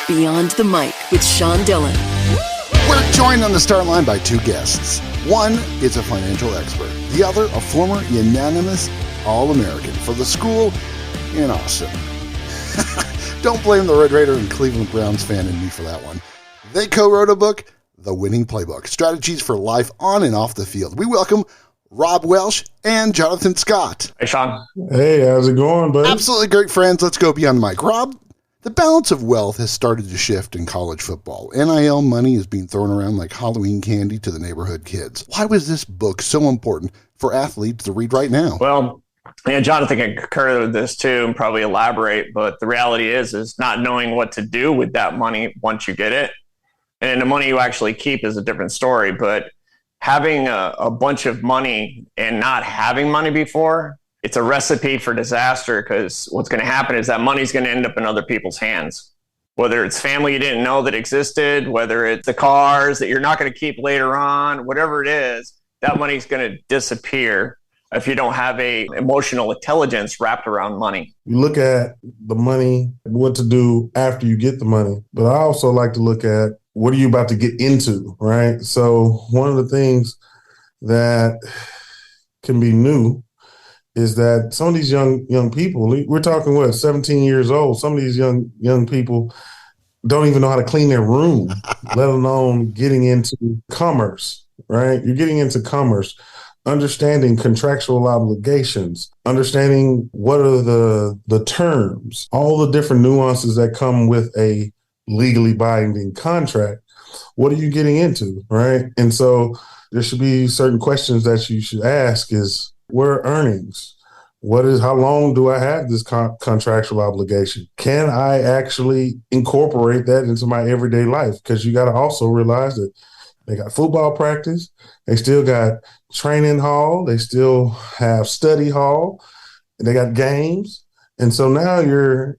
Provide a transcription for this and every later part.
Beyond the Mic with Sean Dillon. We're joined on the start line by two guests. One is a financial expert. The other, a former unanimous All-American for the school in Austin. Don't blame the Red Raider and Cleveland Browns fan in me for that one. They co-wrote a book, The Winning Playbook, Strategies for Life on and Off the Field. We welcome Rob Welsh and Jonathan Scott. Hey, Sean. Hey, how's it going, buddy? Absolutely great friends. Let's go beyond the mic. Rob, the balance of wealth has started to shift in college football. NIL money is being thrown around like Halloween candy to the neighborhood kids. Why was this book so important for athletes to read right now? Well, Jonathan can concur with this too and probably elaborate, but the reality is not knowing what to do with that money once you get it. And the money you actually keep is a different story, but having a bunch of money and not having money before, it's a recipe for disaster, because what's going to happen is that money's going to end up in other people's hands. Whether it's family you didn't know that existed, whether it's the cars that you're not going to keep later on, whatever it is, that money's going to disappear if you don't have a emotional intelligence wrapped around money. You look at the money, what to do after you get the money, but I also like to look at what are you about to get into, right? So one of the things that can be new is that some of these young people, we're talking 17 years old, some of these young people don't even know how to clean their room, let alone getting into commerce, right? You're getting into commerce, understanding contractual obligations, understanding what are the terms, all the different nuances that come with a legally binding contract. What are you getting into, right? And so there should be certain questions that you should ask is, where are earnings? How long do I have this contractual obligation? Can I actually incorporate that into my everyday life? Because you got to also realize that they got football practice, they still got training hall, they still have study hall, they got games. And so now you're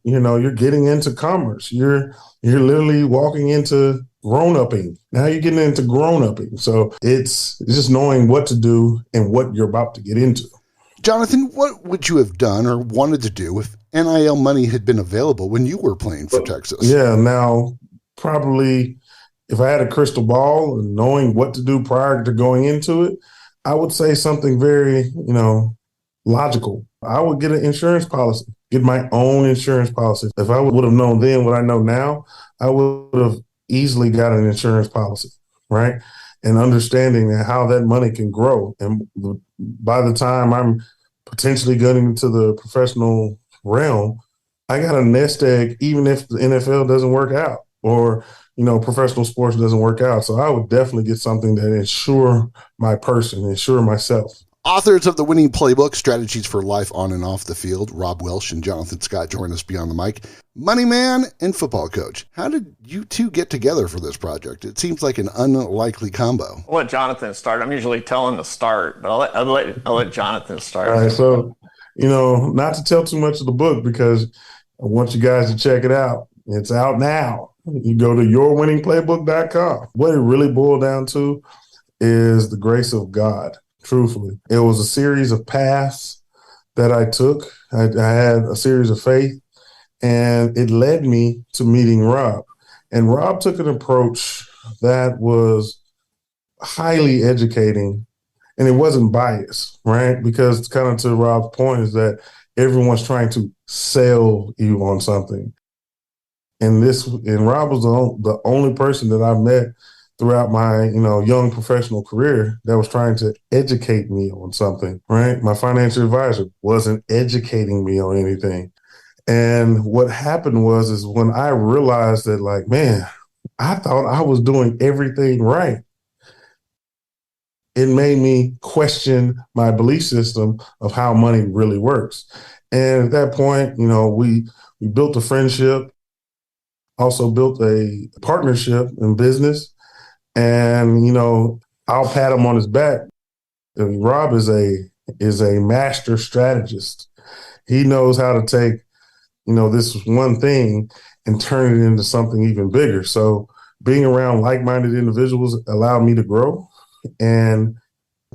getting into commerce. You're literally walking into grown-upping. Now you're getting into grown-upping. So it's just knowing what to do and what you're about to get into. Jonathan, what would you have done or wanted to do if NIL money had been available when you were playing for Texas? Yeah, now probably if I had a crystal ball and knowing what to do prior to going into it, I would say something very, logical. I would get an insurance policy, get my own insurance policy. If I would have known then what I know now, I would have easily got an insurance policy, right? And understanding how that money can grow. And by the time I'm potentially getting into the professional realm, I got a nest egg, even if the NFL doesn't work out or, professional sports doesn't work out. So I would definitely get something that insure my person, insure myself. Authors of The Winning Playbook, Strategies for Life on and Off the Field, Rob Welsh and Jonathan Scott join us beyond the mic. Money man and football coach. How did you two get together for this project? It seems like an unlikely combo. I'll let Jonathan start. I'm usually telling to start, but I'll let Jonathan start. All right, so, not to tell too much of the book because I want you guys to check it out. It's out now. You go to yourwinningplaybook.com. What it really boiled down to is the grace of God. Truthfully, it was a series of paths that I took. I had a series of faith, and it led me to meeting Rob. And Rob took an approach that was highly educating, and it wasn't biased, right? Because kind of to Rob's point is that everyone's trying to sell you on something. And Rob was the only person that I've met throughout my, young professional career that was trying to educate me on something, right? My financial advisor wasn't educating me on anything. And what happened is when I realized that, I thought I was doing everything right. It made me question my belief system of how money really works. And at that point, we built a friendship, also built a partnership in business. And, I'll pat him on his back. Rob is a master strategist. He knows how to take, this one thing and turn it into something even bigger. So being around like-minded individuals allowed me to grow. And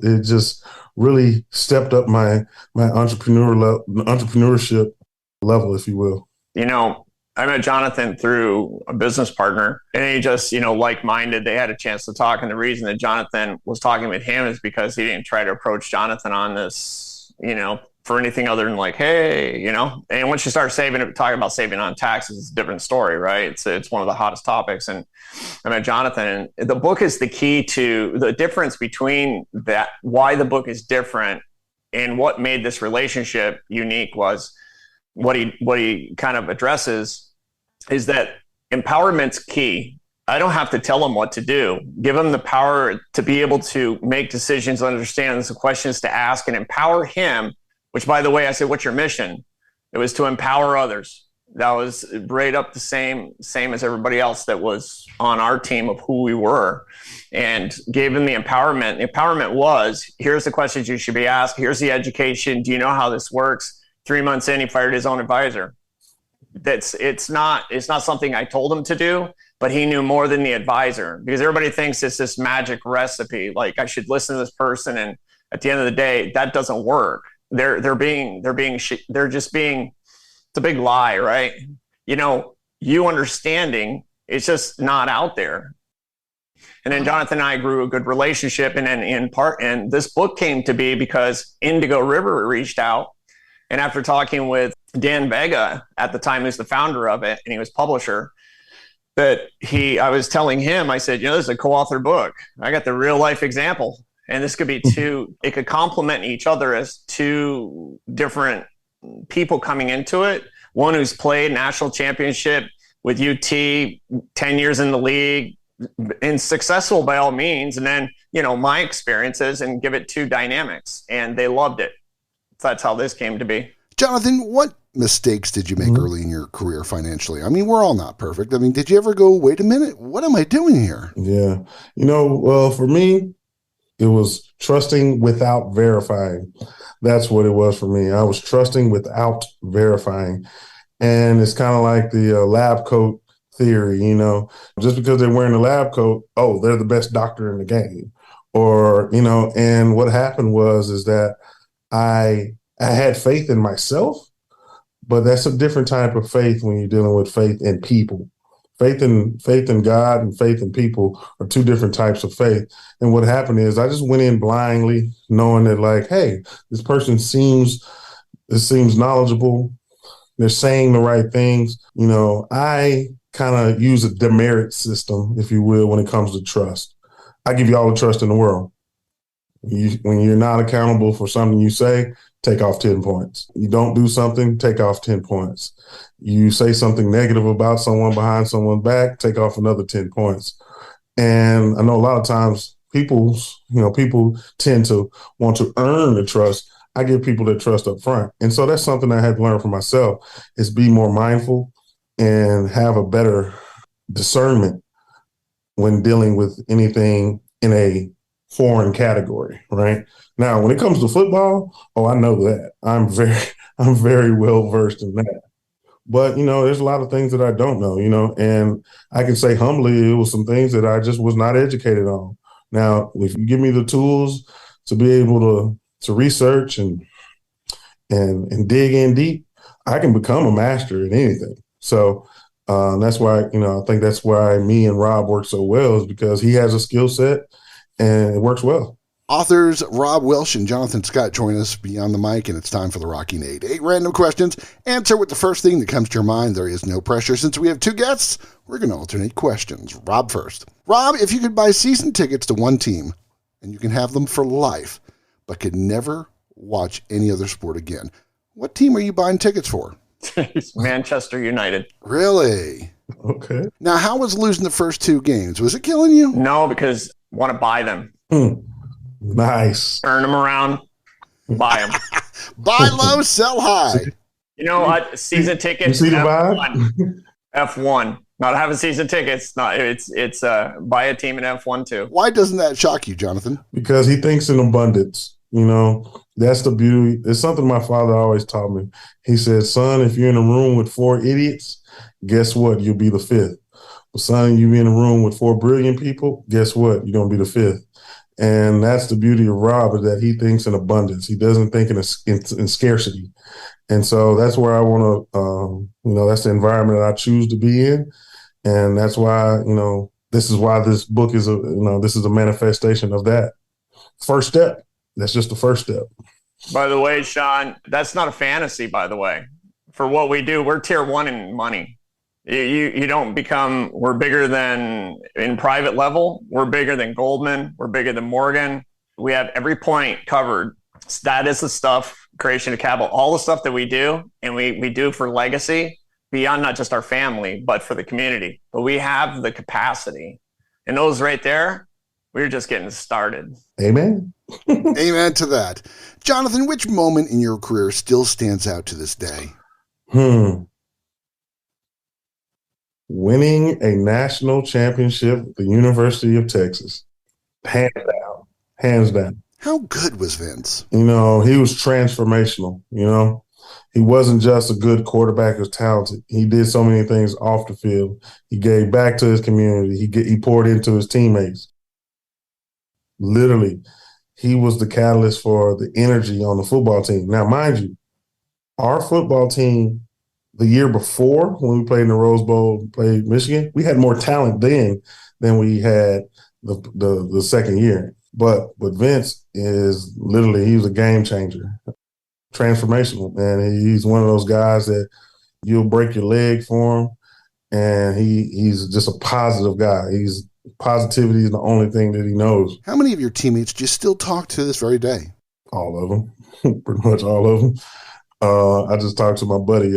it just really stepped up my entrepreneurship level, if you will. I met Jonathan through a business partner, and he just, like-minded. They had a chance to talk. And the reason that Jonathan was talking with him is because he didn't try to approach Jonathan on this, for anything other than like, hey, and once you start talking about saving on taxes, it's a different story, right? It's one of the hottest topics. And I met Jonathan, and the book is the key to the difference between that, why the book is different and what made this relationship unique was what he kind of addresses is that empowerment's key. I don't have to tell him what to do. Give him the power to be able to make decisions, understand the questions to ask, and empower him, which, by the way, I said, what's your mission? It was to empower others. That was right up the same as everybody else that was on our team of who we were, and gave him the empowerment. The empowerment was, here's the questions you should be asked. Here's the education. Do you know how this works? 3 months in, he fired his own advisor. It's not something I told him to do, but he knew more than the advisor, because everybody thinks it's this magic recipe. Like, I should listen to this person. And at the end of the day, that doesn't work. It's a big lie, right? You understanding, it's just not out there. And then Jonathan and I grew a good relationship. And then and this book came to be because Indigo River reached out. And after talking with Dan Vega at the time, who's the founder of it, and he was publisher, I was telling him, I said, this is a co-author book. I got the real life example. And this could be it could complement each other as two different people coming into it. One who's played national championship with UT, 10 years in the league, and successful by all means. And then, my experiences, and give it two dynamics. And they loved it. That's how this came to be. Jonathan, what mistakes did you make early in your career financially? I mean, we're all not perfect. I mean, did you ever go, wait a minute, what am I doing here? Yeah. Well, for me, it was trusting without verifying. That's what it was for me. I was trusting without verifying. And it's kind of like the lab coat theory, just because they're wearing a lab coat, oh, they're the best doctor in the game. Or, and what happened is that I had faith in myself, but that's a different type of faith when you're dealing with faith in people. Faith in God and faith in people are two different types of faith. And what happened is I just went in blindly, knowing that, like, hey, this person seems knowledgeable. They're saying the right things. I kind of use a demerit system, if you will, when it comes to trust. I give you all the trust in the world. When you're not accountable for something you say, take off 10 points. You don't do something, take off 10 points. You say something negative about someone behind someone's back, take off another 10 points. And I know a lot of times people tend to want to earn the trust. I give people that trust up front. And so that's something I had to learn for myself, is be more mindful and have a better discernment when dealing with anything in a foreign category, right? Now, when it comes to football, I know that. I'm very well versed in that. But, there's a lot of things that I don't know, and I can say humbly, it was some things that I just was not educated on. Now, if you give me the tools to be able to research and dig in deep, I can become a master in anything. So that's why, I think that's why me and Rob work so well, is because he has a skill set and it works well. Authors Rob Welsh and Jonathan Scott join us beyond the mic, and it's time for the Rocky Nade. 8 random questions. Answer with the first thing that comes to your mind. There is no pressure. Since we have 2 guests, we're going to alternate questions. Rob first. Rob, if you could buy season tickets to one team, and you can have them for life, but could never watch any other sport again, what team are you buying tickets for? Manchester United. Really? Okay. Now, how was losing the first 2 games? Was it killing you? No, because I want to buy them. Nice. Turn them around, buy them. Buy low, sell high. You know what? Season tickets. You see the F1. F1. Not having season tickets. It's buy a team in F1 too. Why doesn't that shock you, Jonathan? Because he thinks in abundance. That's the beauty. It's something my father always taught me. He said, son, if you're in a room with 4 idiots, guess what? You'll be the 5th. But son, you be in a room with 4 brilliant people, guess what? You're going to be the 5th. And that's the beauty of Rob, is that he thinks in abundance. He doesn't think in scarcity. And so that's where I want to, that's the environment that I choose to be in. And that's why, this is why this book is this is a manifestation of that. First step. That's just the first step. By the way, Sean, that's not a fantasy, by the way. For what we do, we're tier one in money. You don't become, we're bigger than in private level. We're bigger than Goldman. We're bigger than Morgan. We have every point covered. That is the stuff, creation of capital, all the stuff that we do, and we do for legacy beyond not just our family, but for the community. But we have the capacity. And those right there, we're just getting started. Amen. Amen to that. Jonathan, which moment in your career still stands out to this day? Winning a national championship at the University of Texas. Hands down. Hands down. How good was Vince? He was transformational. He wasn't just a good quarterback who was talented. He did so many things off the field. He gave back to his community. He poured into his teammates. Literally, he was the catalyst for the energy on the football team. Now, mind you, our football team, the year before, when we played in the Rose Bowl, played Michigan, we had more talent then than we had the second year. But Vince is literally, he was a game changer, transformational, man. He's one of those guys that you'll break your leg for him, and he's just a positive guy. Positivity is the only thing that he knows. How many of your teammates do you still talk to this very day? All of them, pretty much all of them. I just talked to my buddy,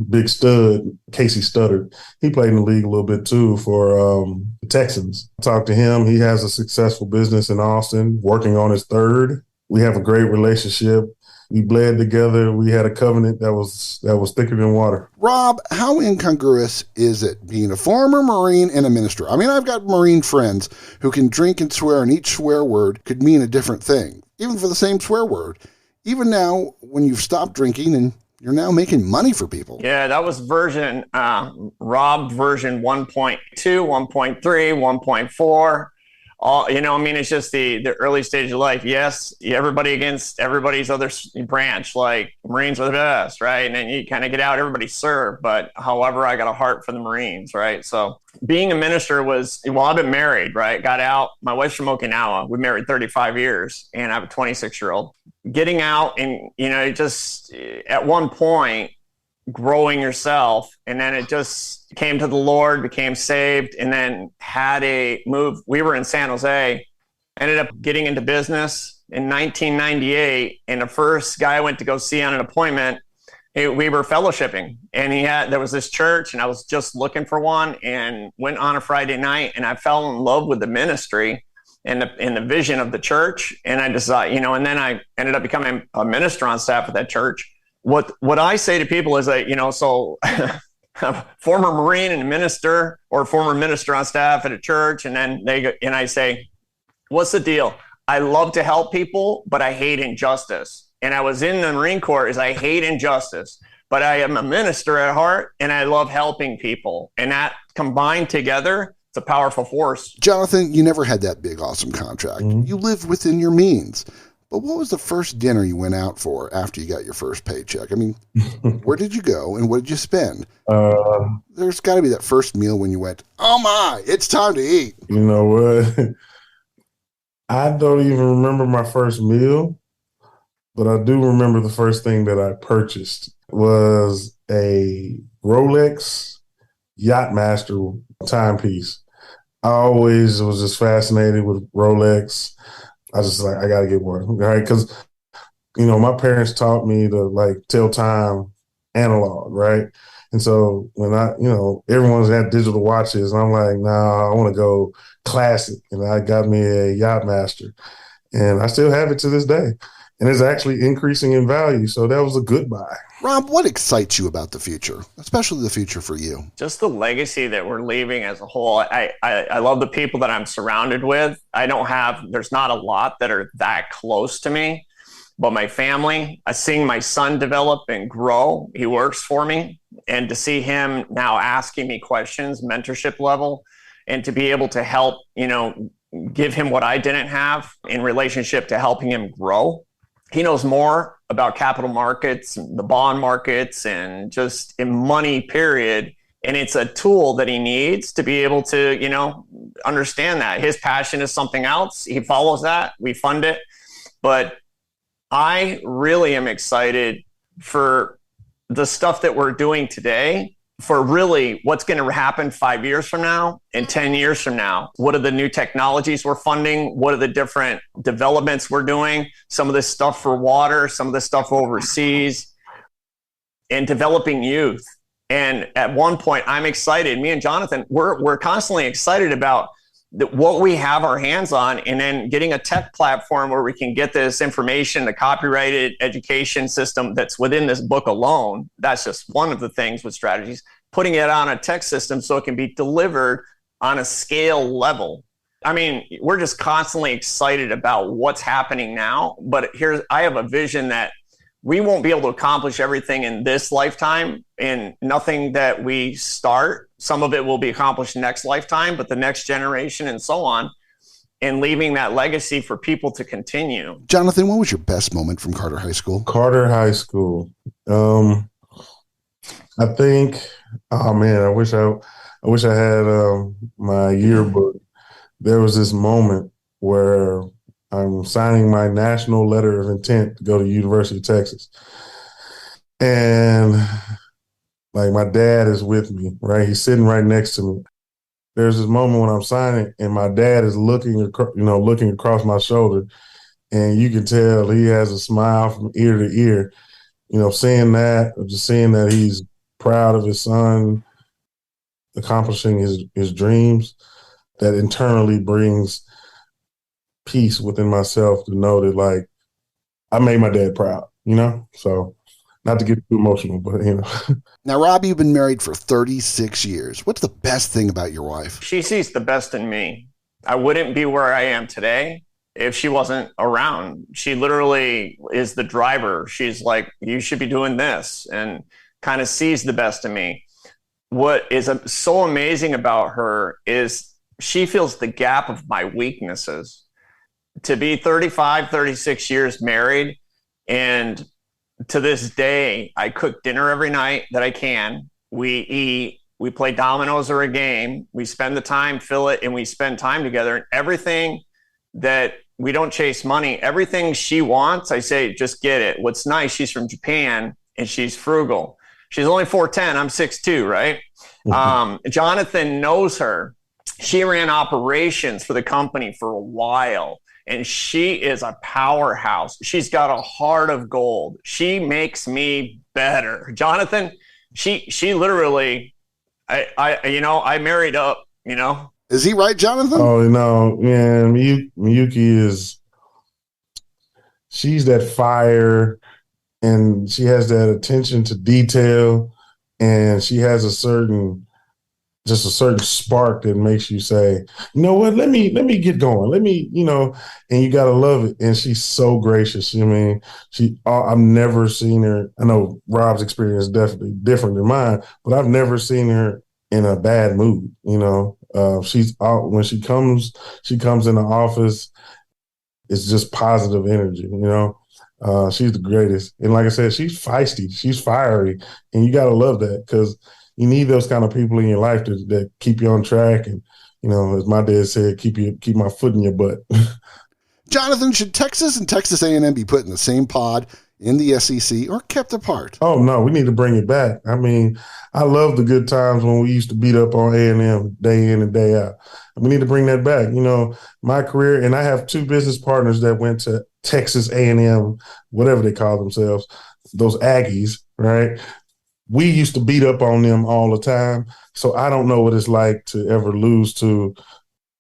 Big Stud, Casey Studdard. He played in the league a little bit too for the Texans. I talked to him. He has a successful business in Austin, working on his third. We have a great relationship. We bled together. We had a covenant that was thicker than water. Rob, how incongruous is it being a former Marine and a minister? I mean, I've got Marine friends who can drink and swear, and each swear word could mean a different thing, even for the same swear word. Even now, when you've stopped drinking and you're now making money for people. Yeah, that was Rob version 1.2, 1.3, 1.4. It's just the early stage of life. Yes, everybody against everybody's other branch, like Marines are the best, right? And then you kind of get out, everybody serve. But however, I got a heart for the Marines, right? So being a minister I've been married, right? Got out. My wife's from Okinawa. We married 35 years, and I have a 26-year-old. Getting out and, just at one point, growing yourself, and then it just came to the Lord, became saved, and then had a move. We were in San Jose, ended up getting into business in 1998, and the first guy I went to go see on an appointment, we were fellowshipping, and there was this church, and I was just looking for one, and went on a Friday night, and I fell in love with the ministry and the vision of the church, and I decided, and then I ended up becoming a minister on staff at that church. What I say to people is that, former Marine and minister, or former minister on staff at a church, and then I say, what's the deal? I love to help people, but I hate injustice. And I was in the Marine Corps I hate injustice, but I am a minister at heart, and I love helping people. And that combined together, it's a powerful force. Jonathan, you never had that big, awesome contract. Mm-hmm. You lived within your means. But what was the first dinner you went out for after you got your first paycheck? I mean, where did you go and what did you spend? There's got to be that first meal when you went, oh my, it's time to eat. You know what? I don't even remember my first meal, but I do remember the first thing that I purchased was a Rolex Yachtmaster timepiece. I always was just fascinated with Rolex. I was just like, I got to get one, right? Because, my parents taught me to tell time analog, right? And so when everyone's got digital watches, and I'm like, nah, I want to go classic. And I got me a Yachtmaster, and I still have it to this day. And it's actually increasing in value. So that was a good buy. Rob, what excites you about the future, especially the future for you? Just the legacy that we're leaving as a whole. I love the people that I'm surrounded with. There's not a lot that are that close to me, but my family, seeing my son develop and grow, he works for me. And to see him now asking me questions, mentorship level, and to be able to help, give him what I didn't have in relationship to helping him grow. He knows more about capital markets, the bond markets, and just in money, period. And it's a tool that he needs to be able to, understand that. His passion is something else. He follows that. We fund it. But I really am excited for the stuff that we're doing today, for really what's going to happen 5 years from now and 10 years from now. What are the new technologies we're funding? What are the different developments we're doing? Some of this stuff for water, some of this stuff overseas, and developing youth. And at one point, I'm excited. Me and Jonathan, we're constantly excited about what we have our hands on, and then getting a tech platform where we can get this information, the copyrighted education system that's within this book alone. That's just one of the things with strategies, putting it on a tech system so it can be delivered on a scale level. I mean, we're just constantly excited about what's happening now, but I have a vision that we won't be able to accomplish everything in this lifetime, and nothing that we start, some of it will be accomplished next lifetime, but the next generation and so on, and leaving that legacy for people to continue. Jonathan, what was your best moment from Carter High School? Carter High School. I think, oh man, I wish I had my yearbook. There was this moment where I'm signing my national letter of intent to go to University of Texas. And like, my dad is with me, right? He's sitting right next to me. There's this moment when I'm signing and my dad is looking across my shoulder, and you can tell he has a smile from ear to ear, seeing that he's proud of his son accomplishing his dreams. That internally brings peace within myself to know that, like, I made my dad proud, So, not to get too emotional, but Now, Rob, you've been married for 36 years. What's the best thing about your wife? She sees the best in me. I wouldn't be where I am today if she wasn't around. She literally is the driver. She's like, you should be doing this, and kind of sees the best in me. What is so amazing about her is she feels the gap of my weaknesses. To be 35, 36 years married, and to this day, I cook dinner every night that I can. We eat, we play dominoes or a game. We spend the time, fill it, and we spend time together. And everything that we don't chase money, everything she wants, I say, just get it. What's nice, she's from Japan and she's frugal. She's only 4'10", I'm 6'2", right? Mm-hmm. Jonathan knows her. She ran operations for the company for a while. And she is a powerhouse. She's got a heart of gold. She makes me better. Jonathan, she literally, I married up, Is he right, Jonathan? Oh, no, man, Miyuki she's that fire, and she has that attention to detail, and she has a certain spark that makes you say, you know what, let me get going. And you got to love it. And she's so gracious. I mean, I've never seen her. I know Rob's experience is definitely different than mine, but I've never seen her in a bad mood. She's out when she comes in the office. It's just positive energy, she's the greatest. And like I said, she's feisty, she's fiery, and you got to love that, because you need those kind of people in your life that keep you on track. And, as my dad said, keep my foot in your butt. Jonathan, should Texas and Texas A&M be put in the same pod in the SEC or kept apart? Oh, no, we need to bring it back. I mean, I love the good times when we used to beat up on A&M day in and day out. We need to bring that back. My career, and I have two business partners that went to Texas A&M, whatever they call themselves, those Aggies, right? We used to beat up on them all the time. So I don't know what it's like to ever lose to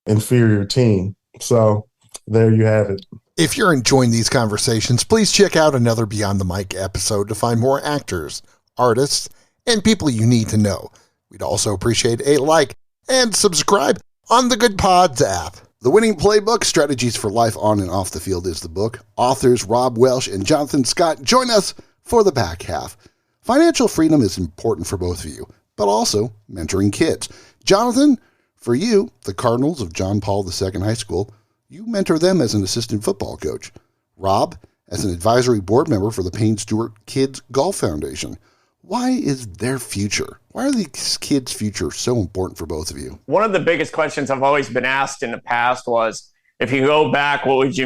inferior team. So there you have it. If you're enjoying these conversations, please check out another Beyond the Mic episode to find more actors, artists, and people you need to know. We'd also appreciate a like and subscribe on the Good Pods app. The Winning Playbook, Strategies for Life on and Off the Field is the book. Authors Rob Welsh and Jonathan Scott join us for the back half. Financial freedom is important for both of you, but also mentoring kids. Jonathan, For you, the Cardinals of John Paul II High School, you mentor them as an assistant football coach. Rob, as an advisory board member for the Payne Stewart Kids Golf Foundation. Why is their future? Why are these kids' future so important for both of you? One of the biggest questions I've always been asked in the past was, if you go back, what would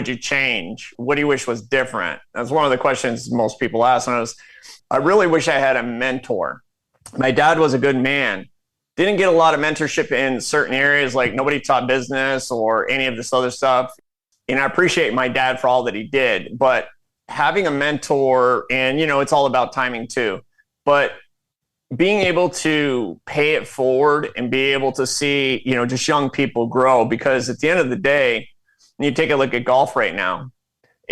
you change? What do you wish was different? That's one of the questions most people ask. And I really wish I had a mentor. My dad was a good man. Didn't get a lot of mentorship in certain areas, like nobody taught business or any of this other stuff. And I appreciate my dad for all that he did. But having a mentor, and it's all about timing too. But being able to pay it forward and be able to see, just young people grow, because at the end of the day, you take a look at golf right now.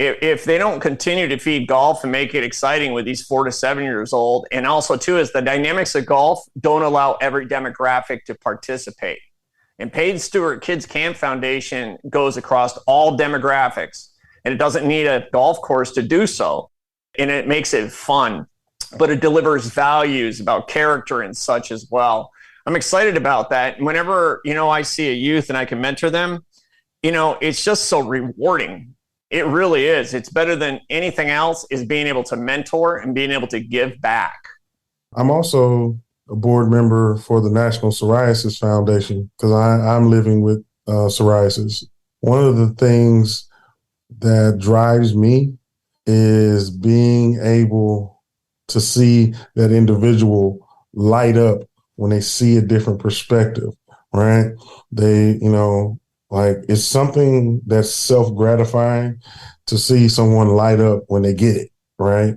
If they don't continue to feed golf and make it exciting with these 4 to 7 years old, and also too is the dynamics of golf don't allow every demographic to participate. And Payne Stewart Kids Camp Foundation goes across all demographics, and it doesn't need a golf course to do so. And it makes it fun, but it delivers values about character and such as well. I'm excited about that. Whenever, I see a youth and I can mentor them, it's just so rewarding. It really is. It's better than anything else, is being able to mentor and being able to give back. I'm also a board member for the National Psoriasis Foundation because I'm living with psoriasis. One of the things that drives me is being able to see that individual light up when they see a different perspective, right? They, it's something that's self-gratifying to see someone light up when they get it, right?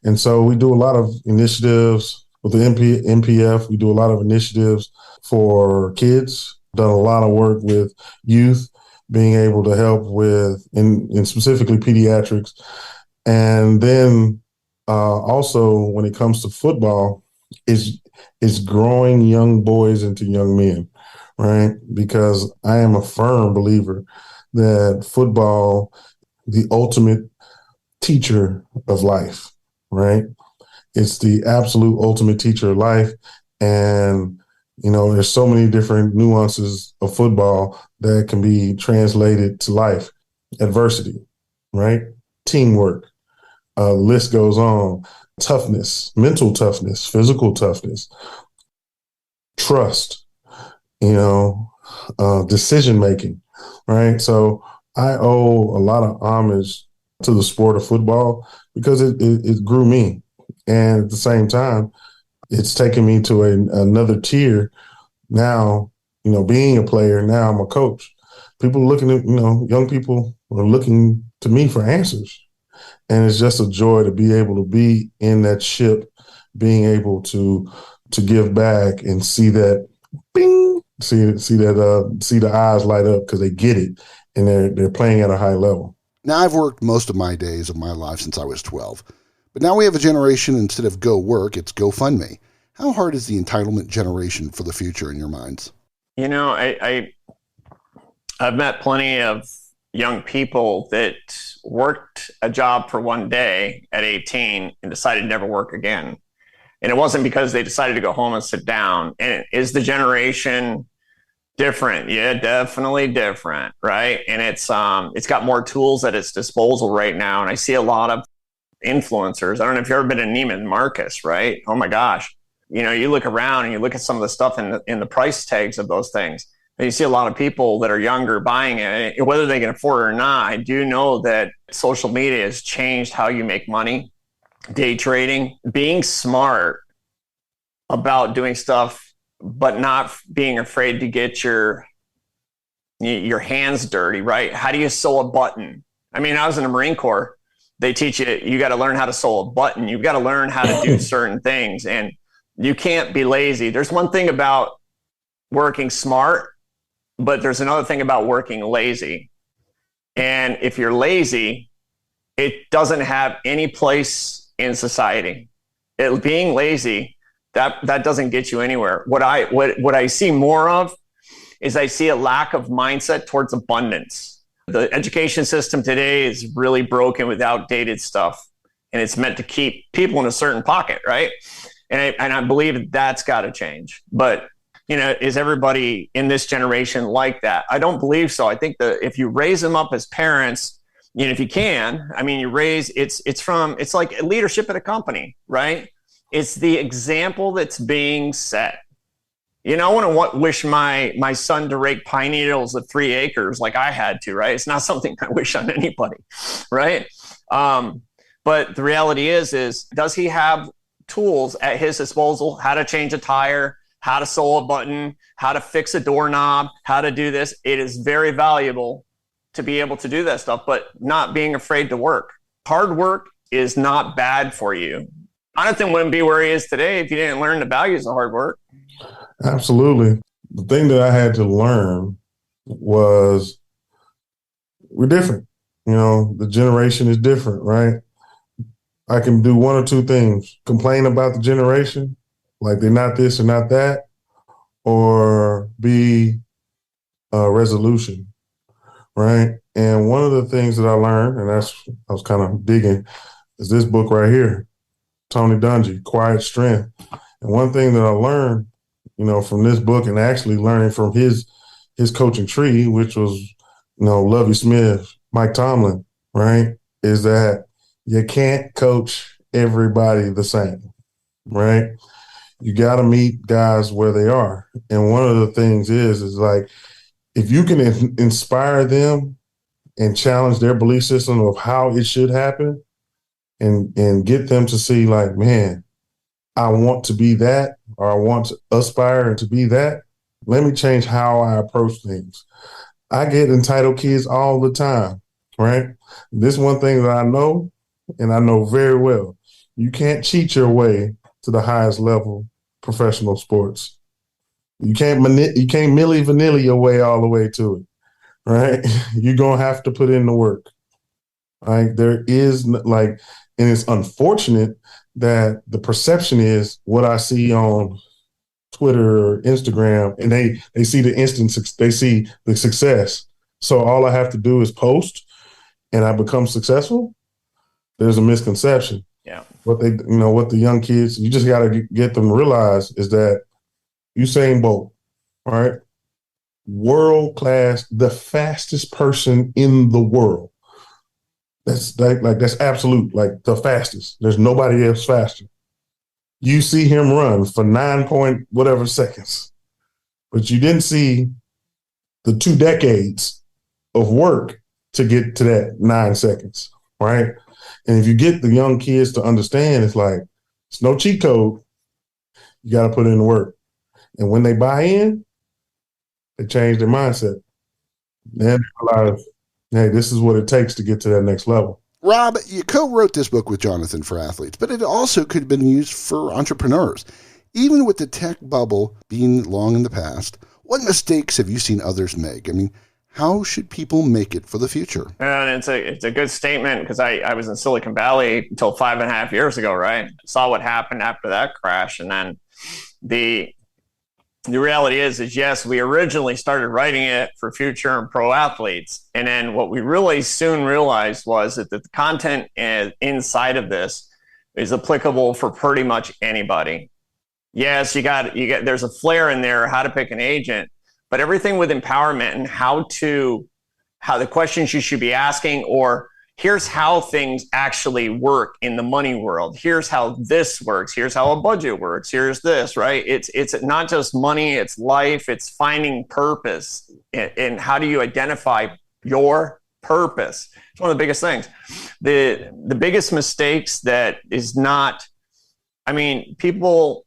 And so we do a lot of initiatives with the NPF. We do a lot of initiatives for kids, done a lot of work with youth, being able to help with, in specifically pediatrics. And then also when it comes to football, is growing young boys into young men, right? Because I am a firm believer that football, the ultimate teacher of life, right? It's the absolute ultimate teacher of life. And, there's so many different nuances of football that can be translated to life. Adversity, right? Teamwork, list goes on. Toughness, mental toughness, physical toughness, trust, decision-making, right? So I owe a lot of homage to the sport of football because it grew me. And at the same time, it's taken me to another tier. Now, being a player, now I'm a coach. People looking at, young people are looking to me for answers. And it's just a joy to be able to be in that ship, being able to give back and see that bing, see the eyes light up because they get it and they're playing at a high level. Now, I've worked most of my days of my life since I was 12. But now we have a generation, instead of go work, it's GoFundMe. How hard is the entitlement generation for the future in your minds? I've met plenty of young people that worked a job for one day at 18 and decided to never work again. And it wasn't because they decided to go home and sit down. And is the generation different? Yeah, definitely different, right? And it's got more tools at its disposal right now. And I see a lot of influencers. I don't know if you've ever been to Neiman Marcus, right? Oh my gosh. You look around and you look at some of the stuff in the price tags of those things. And you see a lot of people that are younger buying it, whether they can afford it or not. I do know that social media has changed how you make money, day trading, being smart about doing stuff, but not being afraid to get your hands dirty, right? How do you sew a button? I mean, I was in the Marine Corps. They teach you got to learn how to sew a button. You've got to learn how to do certain things, and you can't be lazy. There's one thing about working smart, but there's another thing about working lazy. And if you're lazy, it doesn't have any place in society. Being lazy, that doesn't get you anywhere. What I see more of is I see a lack of mindset towards abundance. The education system today is really broken with outdated stuff, and it's meant to keep people in a certain pocket, right? And I believe that's got to change. But is everybody in this generation like that? I don't believe so. I think that if you raise them up as parents, if you can, it's like leadership at a company, right? It's the example that's being set. I want to wish my son to rake pine needles at 3 acres like I had to, right? It's not something I wish on anybody, right? But the reality is does he have tools at his disposal? How to change a tire, how to sew a button, how to fix a doorknob, how to do this. It is very valuable to be able to do that stuff, but not being afraid to work. Hard work is not bad for you. Jonathan wouldn't be where he is today if he didn't learn the values of hard work. Absolutely. The thing that I had to learn was we're different. The generation is different, right? I can do one or two things: complain about the generation, like they're not this or not that, or be a resolution, right? And one of the things that I learned, and I was kind of digging, is this book right here, Tony Dungy, Quiet Strength. And one thing that I learned, from this book, and actually learning from his coaching tree, which was, Lovie Smith, Mike Tomlin, right, is that you can't coach everybody the same, right? You got to meet guys where they are. And one of the things is like, if you can inspire them and challenge their belief system of how it should happen and get them to see like, man, I want to be that, or I want to aspire to be that. Let me change how I approach things. I get entitled kids all the time, right? This one thing that I know, and I know very well, you can't cheat your way to the highest level professional sports. You can't Milli Vanilli your way all the way to it, right? You're going to have to put in the work, right? There is and it's unfortunate that the perception is what I see on Twitter or Instagram, and they see the they see the success. So all I have to do is post and I become successful. There's a misconception. Yeah. What the young kids, you just got to get them to realize is that Usain Bolt, right? World class, the fastest person in the world. That's that's absolute, like the fastest. There's nobody else faster. You see him run for 9 point whatever seconds, but you didn't see the 2 decades of work to get to that 9 seconds, right? And if you get the young kids to understand, it's like, it's no cheat code. You got to put in the work. And when they buy in, they change their mindset. Then a lot of, hey, this is what it takes to get to that next level. Rob, you co-wrote this book with Jonathan for athletes, but it also could have been used for entrepreneurs. Even with the tech bubble being long in the past, what mistakes have you seen others make? I mean, how should people make it for the future? And it's a good statement, because I was in Silicon Valley until 5.5 years ago, right? Saw what happened after that crash. And then the reality is yes, we originally started writing it for future and pro athletes. And then what we really soon realized was that the content inside of this is applicable for pretty much anybody. Yes, you get there's a flair in there, how to pick an agent, but everything with empowerment and how the questions you should be asking, or here's how things actually work in the money world. Here's how this works. Here's how a budget works. Here's this, right? It's not just money, it's life, it's finding purpose. And how do you identify your purpose? It's one of the biggest things. The biggest mistakes that is not, people,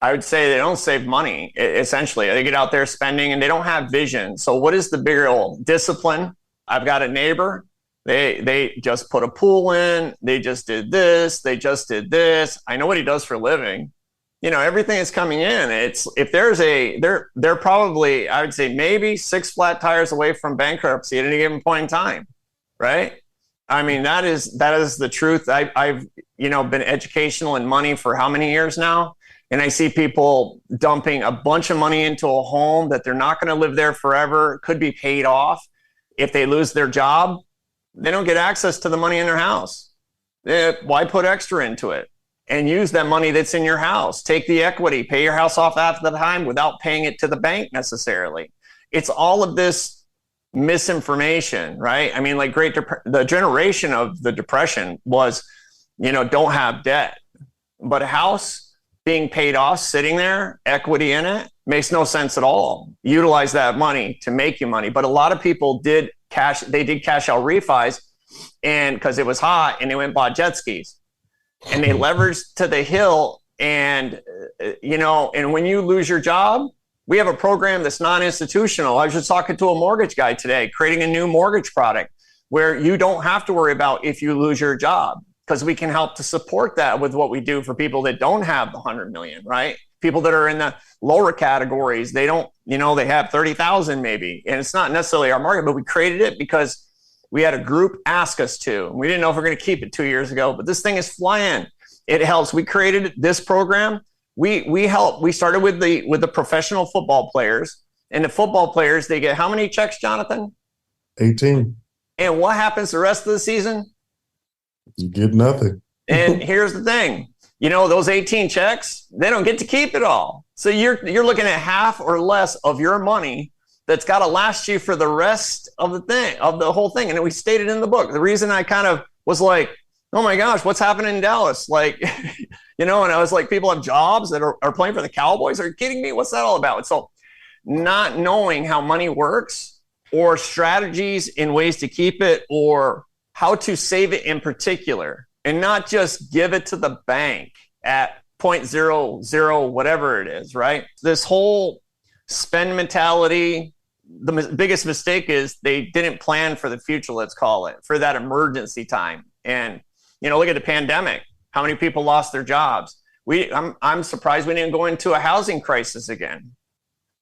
I would say they don't save money, essentially. They get out there spending and they don't have vision. So what is the bigger goal? Discipline. I've got a neighbor. They just put a pool in. They just did this. They just did this. I know what he does for a living. Everything is coming in. They're probably, I would say, maybe 6 flat tires away from bankruptcy at any given point in time, right? That is the truth. I've been educational in money for how many years now? And I see people dumping a bunch of money into a home that they're not going to live there forever. It could be paid off. If they lose their job, they don't get access to the money in their house. Why put extra into it? and use that money that's in your house. Take the equity, pay your house off after the time without paying it to the bank necessarily. It's all of this misinformation, right? I mean, like the generation of the Depression was, don't have debt. But a house being paid off, sitting there, equity in it, makes no sense at all. Utilize that money to make you money. But a lot of people did cash out refis, and because it was hot, and they went and bought jet skis. And they leveraged to the hill, and and when you lose your job, we have a program that's non-institutional. I was just talking to a mortgage guy today, creating a new mortgage product where you don't have to worry about if you lose your job, because we can help to support that with what we do for people that don't have the 100 million, right? People that are in the lower categories, they don't, they have 30,000 maybe, and it's not necessarily our market, but we created it because we had a group ask us to. We didn't know if we're going to keep it 2 years ago, but this thing is flying. It helps. We created this program. We help. We started with the professional football players, and the football players, they get how many checks, Jonathan? 18. And what happens the rest of the season? You get nothing. And here's the thing, those 18 checks, they don't get to keep it all. So you're looking at half or less of your money that's got to last you for the rest of the whole thing. And we stated in the book, the reason I kind of was like, oh my gosh, what's happening in Dallas? Like, and I was like, people have jobs that are playing for the Cowboys. Are you kidding me? What's that all about? So not knowing how money works, or strategies in ways to keep it, or how to save it in particular, and not just give it to the bank at 0.00, whatever it is, right? This whole spend mentality, the biggest mistake is they didn't plan for the future, let's call it, for that emergency time. And, look at the pandemic, how many people lost their jobs? I'm surprised we didn't go into a housing crisis again.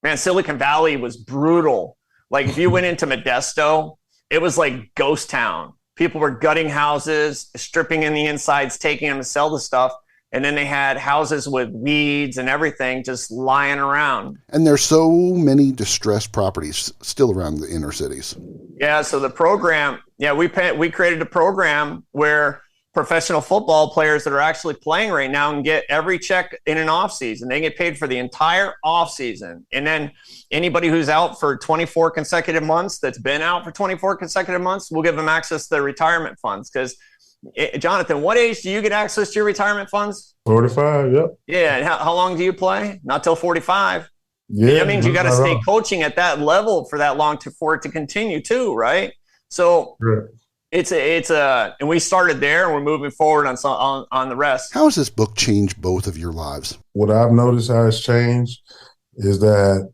Man, Silicon Valley was brutal. Like if you went into Modesto, it was like ghost town. People were gutting houses, stripping in the insides, taking them to sell the stuff. And then they had houses with weeds and everything just lying around. And there's so many distressed properties still around the inner cities. Yeah, so the program, we created a program where professional football players that are actually playing right now can get every check in an off season. They get paid for the entire off season. And then anybody who's out for 24 consecutive months, that's been out for 24 consecutive months, we'll give them access to their retirement funds. Because Jonathan, what age do you get access to your retirement funds? 45, yep. Yeah, and how long do you play? Not till 45. Yeah, that means you got to stay coaching at that level for that long for it to continue too, right? So it's and we started there, and we're moving forward on the rest. How has this book changed both of your lives? What I've noticed how it's changed is that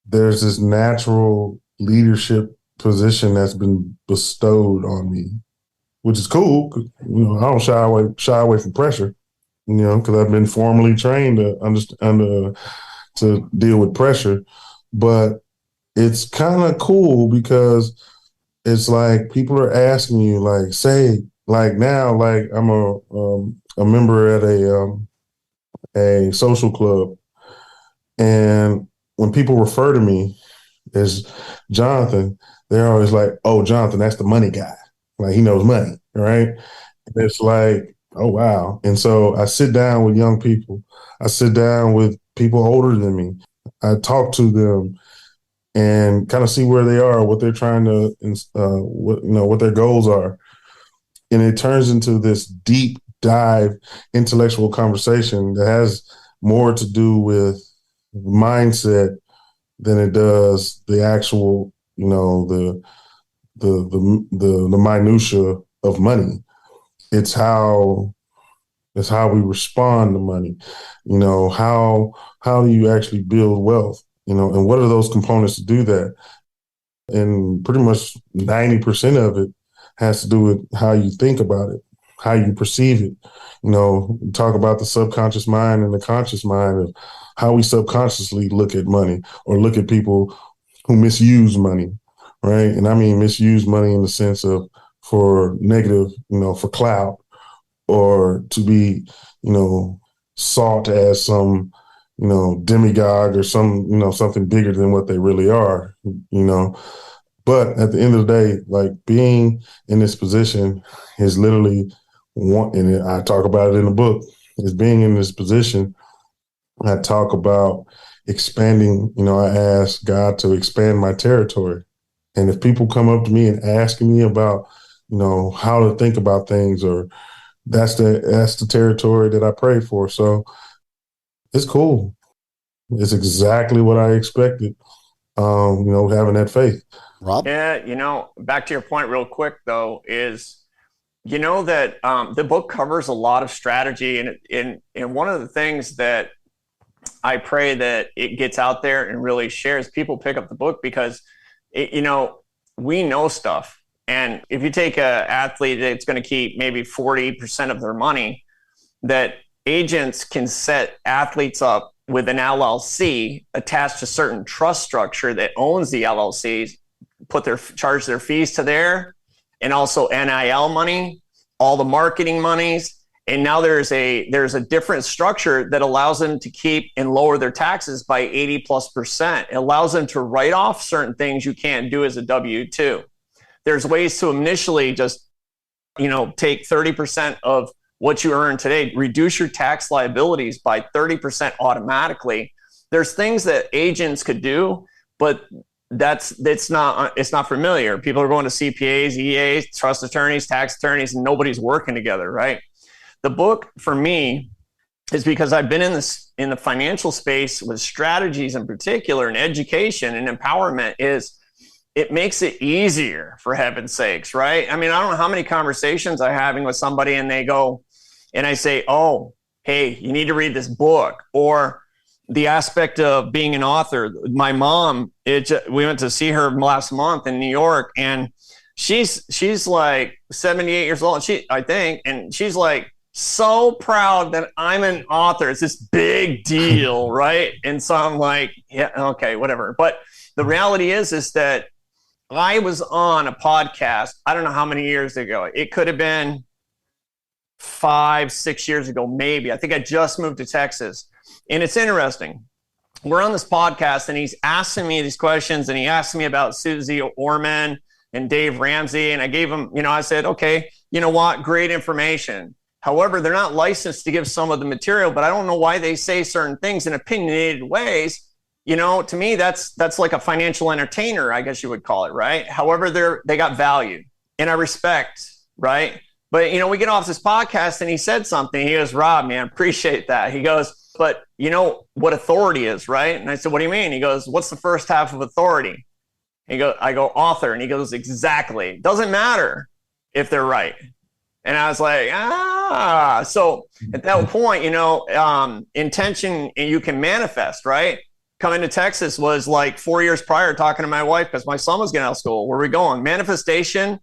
there's this natural leadership position that's been bestowed on me, which is cool. I don't shy away from pressure, because I've been formally trained to understand to deal with pressure. But it's kind of cool because it's like people are asking you, like, say, like now, like I'm a member at a social club, and when people refer to me as Jonathan, they're always like, "Oh, Jonathan, that's the money guy. Like he knows money, right?" And it's like, oh wow. And so I sit down with young people. I sit down with people older than me. I talk to them and kind of see where they are, what they're trying to, what their goals are. And it turns into this deep dive intellectual conversation that has more to do with mindset than it does the actual, the minutia of money. It's how we respond to money. How do you actually build wealth? And what are those components to do that? And pretty much 90% of it has to do with how you think about it, how you perceive it. We talk about the subconscious mind and the conscious mind of how we subconsciously look at money or look at people who misuse money, right? And I mean misuse money in the sense of for negative, for clout, or to be, sought as some, demigod or some, something bigger than what they really are, But at the end of the day, like being in this position is literally one, and I talk about it in the book, is being in this position. I talk about expanding, I ask God to expand my territory. And if people come up to me and ask me about, how to think about things, or that's the territory that I pray for. So it's cool. It's exactly what I expected, having that faith. Rob? Yeah, back to your point real quick, though, is that the book covers a lot of strategy. And one of the things that I pray that it gets out there and really shares, people pick up the book because, we know stuff. And if you take an athlete that's going to keep maybe 40% of their money, that agents can set athletes up with an LLC attached to certain trust structure that owns the LLCs, charge their fees to there, and also NIL money, all the marketing monies. And now there's a different structure that allows them to keep and lower their taxes by 80+%. It allows them to write off certain things you can't do as a W-2. There's ways to initially just, take 30% of what you earn today, reduce your tax liabilities by 30% automatically. There's things that agents could do, but it's not familiar. People are going to CPAs, EAs, trust attorneys, tax attorneys, and nobody's working together, right? The book for me is because I've been in the financial space with strategies in particular, and education and empowerment it makes it easier, for heaven's sakes, right? I mean, I don't know how many conversations I'm having with somebody and they go, and I say, oh, hey, you need to read this book. Or the aspect of being an author. My mom, we went to see her last month in New York, and she's like 78 years old, and she's like so proud that I'm an author. It's this big deal, right? And so I'm like, yeah, okay, whatever. But the reality is that I was on a podcast, I don't know how many years ago. It could have been 5-6 years ago, maybe. I think I just moved to Texas. And it's interesting. We're on this podcast and he's asking me these questions, and he asked me about Susie Orman and Dave Ramsey. And I gave him, I said, okay, you know what? Great information. However, they're not licensed to give some of the material, but I don't know why they say certain things in opinionated ways. To me, that's like a financial entertainer, I guess you would call it, right? However, they got value, and I respect, right? But, we get off this podcast and he said something. He goes, Rob, man, appreciate that. He goes, but you know what authority is, right? And I said, what do you mean? He goes, what's the first half of authority? I go, author. And he goes, exactly. Doesn't matter if they're right. And I was like, So at that point, intention you can manifest, right? Coming to Texas was like 4 years prior, talking to my wife because my son was getting out of school. Where are we going? Manifestation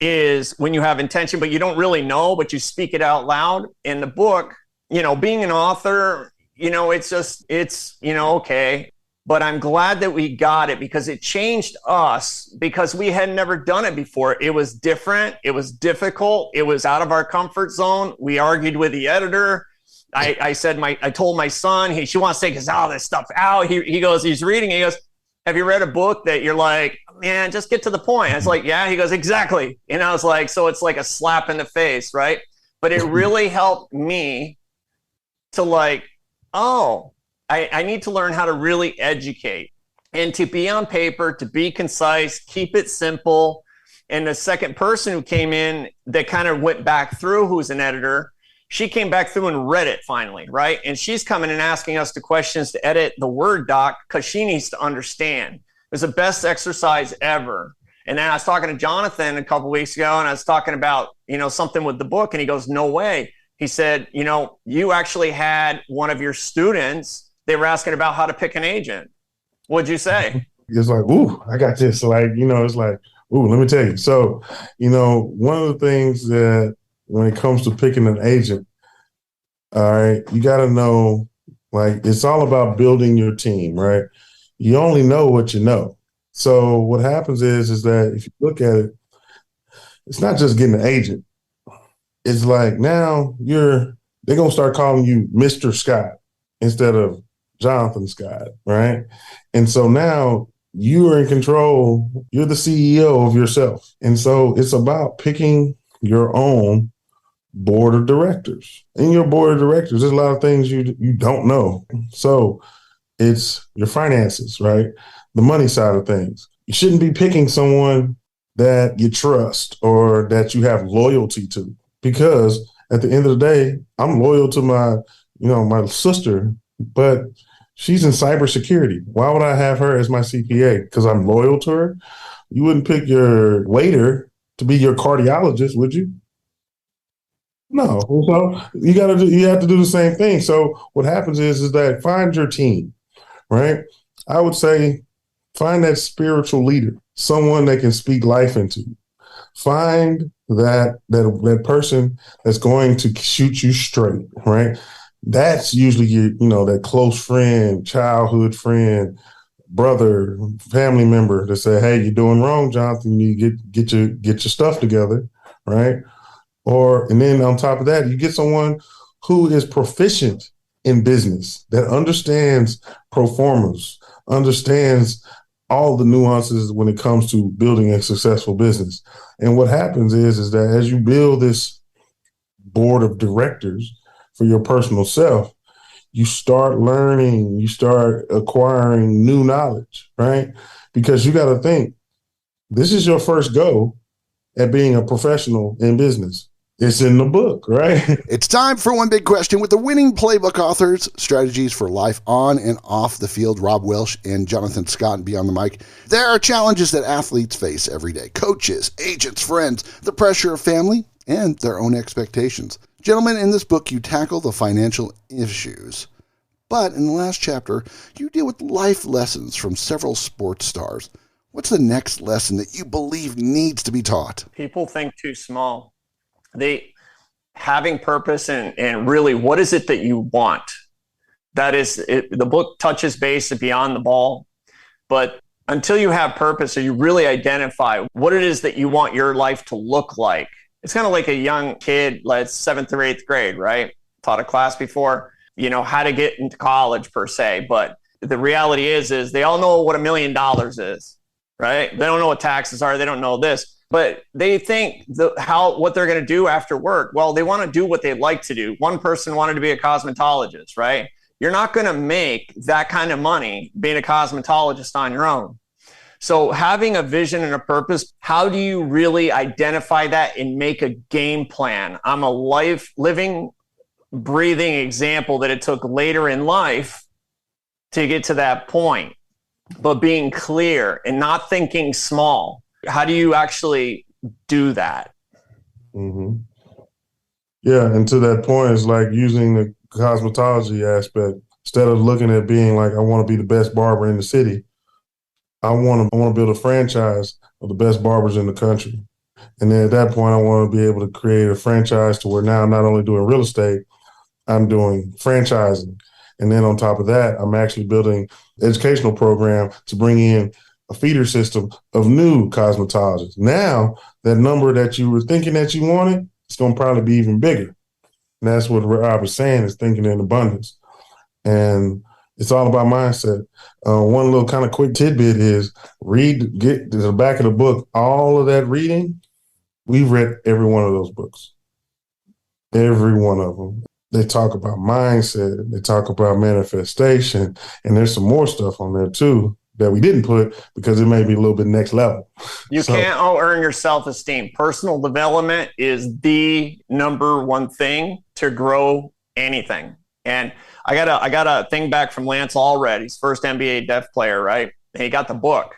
is when you have intention, but you don't really know, but you speak it out loud. In the book, being an author, it's okay. But I'm glad that we got it because it changed us, because we had never done it before. It was different. It was difficult. It was out of our comfort zone. We argued with the editor. I told my son, she wants to take all this stuff out. He goes, he's reading. He goes, have you read a book that you're like, man, just get to the point? I was like, yeah. He goes, exactly. And I was like, so it's like a slap in the face, right? But it really helped me to like, I need to learn how to really educate and to be on paper, to be concise, keep it simple. And the second person who came in that kind of went back through, who's an editor, she came back through and read it finally, right? And she's coming and asking us the questions to edit the Word doc because she needs to understand. It was the best exercise ever. And then I was talking to Jonathan a couple of weeks ago, and I was talking about, something with the book, and he goes, no way. He said, you actually had one of your students, they were asking about how to pick an agent. What'd you say? It's like, ooh, I got this. Like, it's like, ooh, let me tell you. So, one of the things that when it comes to picking an agent, all right, you got to know, like, it's all about building your team, right? You only know what you know. So what happens is that if you look at it, it's not just getting an agent. It's like now they're going to start calling you Mr. Scott instead of Jonathan Scott, right? And so now you are in control. You're the CEO of yourself. And so it's about picking your own board of directors. In your board of directors, there's a lot of things you don't know. So it's your finances, right? The money side of things. You shouldn't be picking someone that you trust or that you have loyalty to, because at the end of the day, I'm loyal to my sister, but she's in cybersecurity. Why would I have her as my CPA? Because I'm loyal to her. You wouldn't pick your waiter to be your cardiologist, would you? No. So you have to do the same thing. So what happens is that find your team, right? I would say find that spiritual leader, someone that can speak life into you. Find that person that's going to shoot you straight, right? That's usually that close friend, childhood friend, brother, family member that say, "Hey, you're doing wrong, Jonathan. You get your stuff together," right? And then on top of that, you get someone who is proficient in business, that understands pro formas, understands all the nuances when it comes to building a successful business. And what happens is that as you build this board of directors for your personal self, you start learning, you start acquiring new knowledge, right? Because you got to think, this is your first go at being a professional in business. It's in the book, right? It's time for One Big Question with the Winning Playbook authors, Strategies for Life on and Off the Field, Rob Welsh and Jonathan Scott, and Beyond the Mic. There are challenges that athletes face every day. Coaches, agents, friends, the pressure of family, and their own expectations. Gentlemen, in this book, you tackle the financial issues. But in the last chapter, you deal with life lessons from several sports stars. What's the next lesson that you believe needs to be taught? People think too small. Having purpose and really, what is it that you want? That is it. The book touches base beyond the ball, but until you have purpose or you really identify what it is that you want your life to look like, it's kind of like a young kid, like 7th or 8th grade, right? Taught a class before, how to get into college per se, but the reality is they all know what $1 million is, right? They don't know what taxes are. They don't know this. But they think what they're going to do after work. Well, they want to do what they like to do. One person wanted to be a cosmetologist, right? You're not going to make that kind of money being a cosmetologist on your own. So having a vision and a purpose, how do you really identify that and make a game plan? I'm a living, breathing example that it took later in life to get to that point. But being clear and not thinking small. How do you actually do that? Mm-hmm. Yeah, and to that point, it's like using the cosmetology aspect. Instead of looking at being like, I want to be the best barber in the city, I want to build a franchise of the best barbers in the country. And then at that point, I want to be able to create a franchise to where now I'm not only doing real estate, I'm doing franchising. And then on top of that, I'm actually building an educational program to bring in a feeder system of new cosmetologists. Now, that number that you were thinking that you wanted, it's going to probably be even bigger. And that's what Rob was saying, is thinking in abundance. And it's all about mindset. One little kind of quick tidbit is get to the back of the book, all of that reading, we've read every one of those books. Every one of them. They talk about mindset, they talk about manifestation, and there's some more stuff on there too that we didn't put because it may be a little bit next level. You can't earn your self-esteem. Personal development is the number one thing to grow anything. And I got a thing back from Lance Allred. He's first NBA deaf player, right? And he got the book.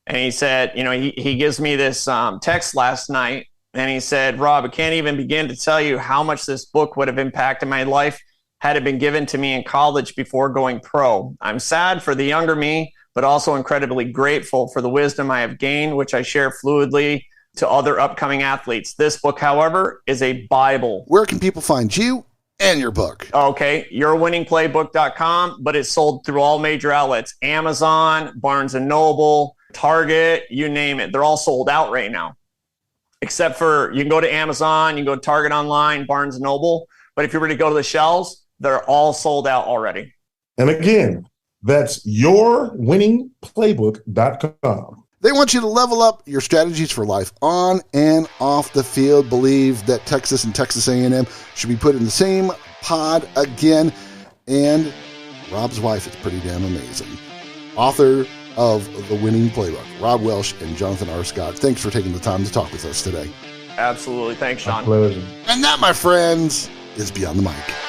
And he said, he gives me this text last night. And he said, Rob, I can't even begin to tell you how much this book would have impacted my life had it been given to me in college before going pro. I'm sad for the younger me, but also incredibly grateful for the wisdom I have gained, which I share fluidly to other upcoming athletes. This book, however, is a Bible. Where can people find you and your book? Okay, yourwinningplaybook.com, but it's sold through all major outlets. Amazon, Barnes & Noble, Target, you name it. They're all sold out right now. Except for, you can go to Amazon, you can go to Target online, Barnes & Noble. But if you were to go to the shelves, they're all sold out already. And again, that's yourwinningplaybook.com. They want you to level up your strategies for life on and off the field. Believe that Texas and Texas A&M should be put in the same pod again. And Rob's wife is pretty damn amazing. Author of The Winning Playbook, Rob Welsh and Jonathan R. Scott. Thanks for taking the time to talk with us today. Absolutely. Thanks, Sean. My pleasure. And that, my friends, is Beyond the Mic.